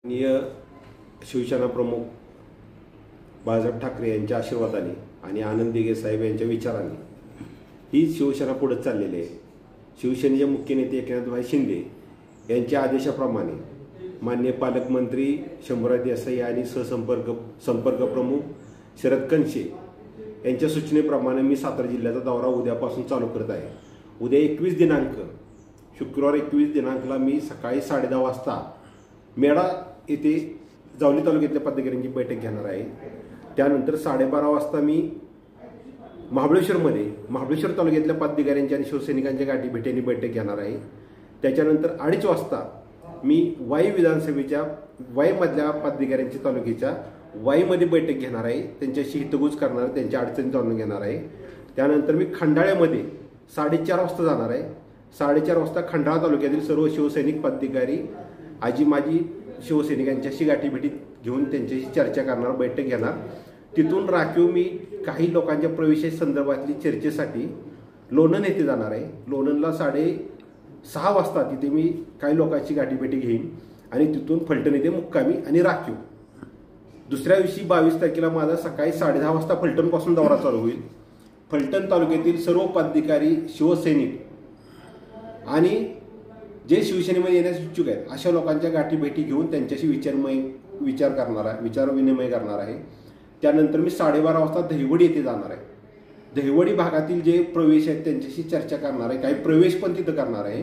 माननीय शिवसेना प्रमुख बाळासाहेब ठाकरे यांच्या आशीर्वादाने आणि आनंद दिघे साहेब यांच्या विचाराने ही शिवसेना पुढे चाललेली आहे। शिवसेनेचे मुख्य नेते एकनाथभाई शिंदे यांच्या आदेशाप्रमाणे माननीय पालकमंत्री शंभूराज देसाई आणि संपर्क प्रमुख शरद कनशे यांच्या सूचनेप्रमाणे मी सातारा जिल्ह्याचा दौरा उद्यापासून चालू करत आहे। उद्या 21 दिनांक शुक्रवार 21 दिनांकला मी सकाळी 10:30 वाजता मेढा येथे जावली तालुक्यातल्या पदाधिकाऱ्यांची बैठक घेणार आहे। त्यानंतर 12:30 वाजता मी महाबळेश्वर तालुक्यातल्या पदाधिकाऱ्यांची आणि शिवसैनिकांच्या गाठी भेटींनी बैठक घेणार आहे। त्याच्यानंतर 2:30 वाजता मी वाई विधानसभेच्या वाईमधल्या पदाधिकाऱ्यांची तालुक्याच्या वाईमध्ये बैठक घेणार आहे, त्यांच्याशी हितगुज करणार, त्यांच्या अडचणी जाणून घेणार आहे। त्यानंतर मी खंडाळ्यामध्ये 4:30 वाजता जाणार आहे। 4:30 वाजता खंडाळा तालुक्यातील सर्व शिवसैनिक पदाधिकारी आजी माजी शिवसैनिकांच्याशी गाठीभेटी घेऊन त्यांच्याशी चर्चा करणार, बैठक घेणार। तिथून राखीव मी काही लोकांच्या प्रवेशासंदर्भातली चर्चेसाठी लोणंद येथे जाणार आहे। लोणंदला 6:30 वाजता तिथे मी काही लोकांची गाठीभेटी घेईन आणि तिथून फलटण येथे मुक्कामी आणि राखीव। दुसऱ्या दिवशी 22 तारखेला माझा सकाळी 10:30 वाजता फलटणपासून दौरा चालू होईल। फलटण तालुक्यातील सर्व पदाधिकारी शिवसैनिक आणि जे शिवसेनेमध्ये येण्यास इच्छुक आहेत अशा लोकांच्या गाठीभेटी घेऊन त्यांच्याशी विचार विनिमय करणार आहे। त्यानंतर मी 12:30 वाजता दहिवडी येथे जाणार आहे। दहिवडी भागातील जे प्रवेश आहेत त्यांच्याशी चर्चा करणार आहे, काही प्रवेश पण तिथं करणार आहे।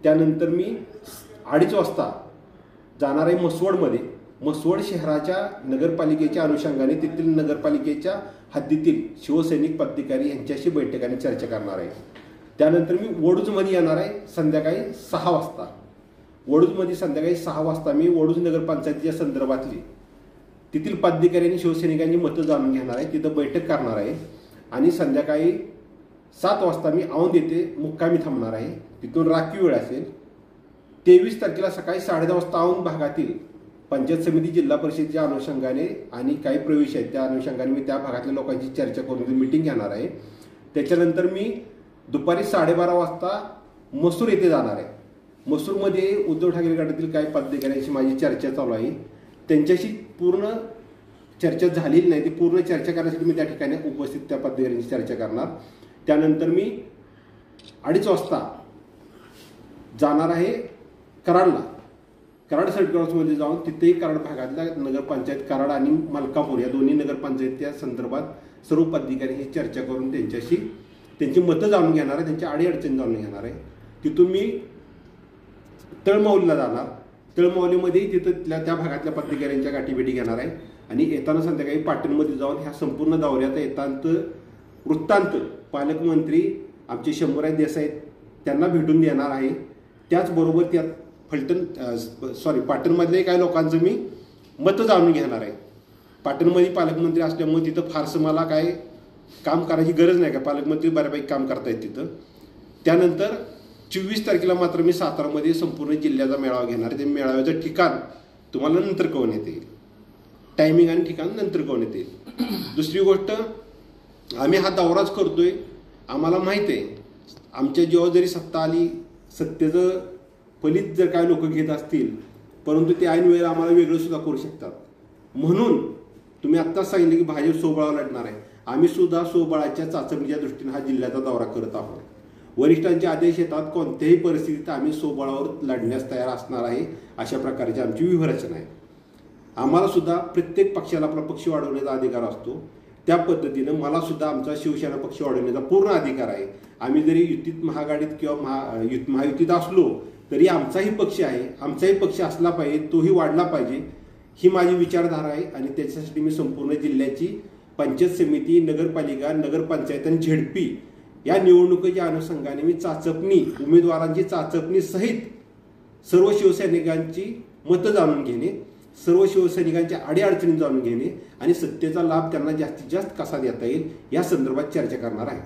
त्यानंतर मी 2:30 वाजता जाणार आहे मसवडमध्ये। मसवड शहराच्या नगरपालिकेच्या अनुषंगाने तेथील नगरपालिकेच्या हद्दीतील शिवसैनिक पदाधिकारी यांच्याशी बैठक आणि चर्चा करणार आहे। त्यानंतर मी वडूजमध्ये येणार आहे संध्याकाळी 6 वाजता। वडूजमध्ये संध्याकाळी 6 वाजता मी वडूज नगरपंचायतीच्या संदर्भातली तेथील पदाधिकारी आणि शिवसैनिकांची मतं जाणून घेणार आहे, तिथं बैठक करणार आहे। आणि संध्याकाळी 7 वाजता मी औंध येथे मुक्कामी थांबणार आहे, तिथून राखीव वेळ असेल। 23 तारखेला सकाळी 10:30 वाजता औंध भागातील पंचायत समिती जिल्हा परिषदेच्या अनुषंगाने आणि काही प्रवेश आहेत त्या अनुषंगाने मी त्या भागातल्या लोकांची चर्चा करून मीटिंग घेणार आहे। त्याच्यानंतर मी दुपारी 12:30 वाजता मसूर येथे जाणार आहे। मसूरमध्ये उद्धव ठाकरे गटातील काही पदाधिकाऱ्यांशी माझी चर्चा चालू आहे, त्यांच्याशी पूर्ण चर्चा झालेली नाही, ती पूर्ण चर्चा करण्यासाठी मी त्या ठिकाणी उपस्थित त्या पदाधिकाऱ्यांची चर्चा करणार। त्यानंतर मी 2:30 वाजता जाणार आहे कराडला। कराड सर्कल्समध्ये जाऊन तिथेही कराड भागातल्या नगरपंचायत कराड आणि मलकापूर या दोन्ही नगरपंचायतीच्या संदर्भात सर्व पदाधिकाऱ्यांशी चर्चा करून त्यांची मतं जाणून घेणार आहे, त्यांच्या अडीअडचणी जाणून घेणार आहे। तिथून मी तळमाऊलीला जाणार। तळमाऊलीमध्ये तिथं त्या भागातल्या पदाधिकाऱ्यांच्या गाठीभेटी घेणार आहे आणि येताना संध्याकाळी पाटणमध्ये जाऊन ह्या संपूर्ण दौऱ्याचा वृत्तांत पालकमंत्री आमचे शंभूराज देसाई त्यांना भेटून देणार आहे। त्याचबरोबर त्यात पाटणमधल्या काही लोकांचं मी मतं जाणून घेणार आहे। पाटणमध्ये पालकमंत्री असल्यामुळे तिथं फारसं मला काय काम करायची गरज नाही, का पालकमंत्री बऱ्यापैकी काम करतायत तिथं। त्यानंतर 24 तारखेला मात्र मी सातारामध्ये संपूर्ण जिल्ह्याचा मेळावा घेणार आहे। ते मेळाव्याचं ठिकाण तुम्हाला नंतर कळवण्यात येईल, टायमिंग आणि ठिकाण नंतर कळवण्यात येईल। दुसरी गोष्ट, आम्ही हा दौराच करतोय, आम्हाला माहिती आहे आमच्या जेव्हा जरी सत्ता आली सत्तेचं फलित जर काही लोक घेत असतील, परंतु ते ऐन वेळेला आम्हाला वेगळं सुद्धा करू शकतात। म्हणून तुम्ही आत्ताच सांगितलं की भाजप स्वबळावर लढणार आहे, आम्ही सुद्धा स्वबळाच्या चाचणीच्या दृष्टीने हा जिल्ह्याचा दौरा करत आहोत। वरिष्ठांचे आदेश येतात कोणत्याही परिस्थितीत आम्ही स्वबळावर लढण्यास तयार असणार आहे, अशा प्रकारची आमची व्यूहरचना आहे। आम्हाला सुद्धा प्रत्येक पक्षाला आपला पक्ष वाढवण्याचा अधिकार असतो, त्या पद्धतीनं मला सुद्धा आमचा शिवसेना पक्ष वाढवण्याचा पूर्ण अधिकार आहे। आम्ही जरी युतीत महाआघाडीत किंवा महायुतीत असलो तरी आमचाही पक्ष आहे, आमचाही पक्ष असला पाहिजे, तोही वाढला पाहिजे, ही माझी विचारधारा आहे। आणि त्याच्यासाठी मी संपूर्ण जिल्ह्याची पंचायत समिती, नगरपालिका, नगरपंचायत आणि झेडपी या निवडणुकीच्या अनुषंगाने मी उमेदवारांची चाचपणी सहित सर्व शिवसैनिकांची मतं जाणून घेणे, सर्व शिवसैनिकांच्या अडीअडचणी जाणून घेणे आणि सत्तेचा लाभ त्यांना जास्तीत जास्त कसा देता येईल या संदर्भात चर्चा करणार आहे।